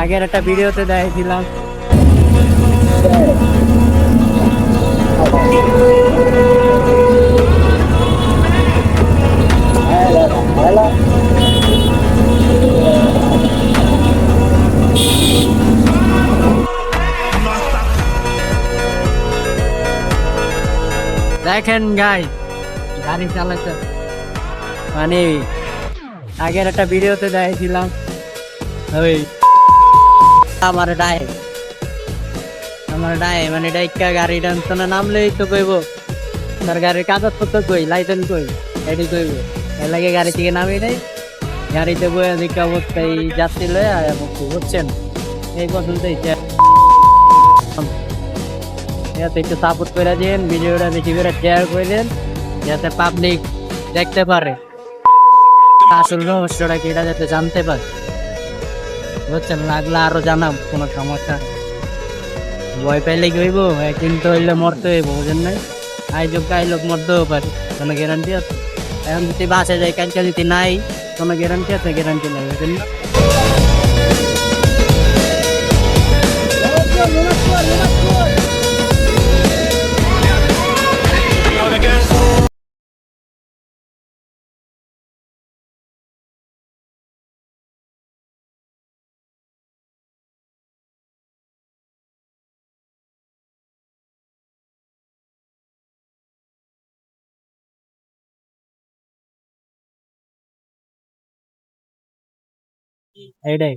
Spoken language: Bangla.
আগের একটা ভিডিওতে দেখাইছিলাম। দেখেন গাই গাড়ি চালাতে মানে আগের একটা ভিডিওতে দেখাইছিলাম ওই আমার ডাই মানে ডাইকা গাড়ি টানছনা নামলেই তো কইব তার গাড়ির কাগজপত্র কই লাইসেন্স কই এটি কইব এর লাগে গাড়ি থেকে নামি নাই গাড়িতে বয়ে দিকে অবস্থায় যাত্রী লয়ে বুঝছেন এই পর্যন্তই একটু সাপোর্ট করে দিন, ভিডিওটা বেশি করে শেয়ার করে দিন যাতে পাবলিক দেখতে পারে আসল রহস্যটা কি এটা যাতে জানতে পারে। বুঝছেন, লাগলে আরো জানাব, কোনো সমস্যা নেই। ভয় পাইলে কি হইব, একদিন তো হইলে মরতে হইব, বুঝেন নাই? আইজক আইলোক মরতেও পারে, কোনো গ্যারান্টি আছে? এখন যদি বাসে যাই কালকে যদি নাই, কোনো গ্যারান্টি আছে? গ্যারান্টি নাই, বুঝেন না? এইটাই।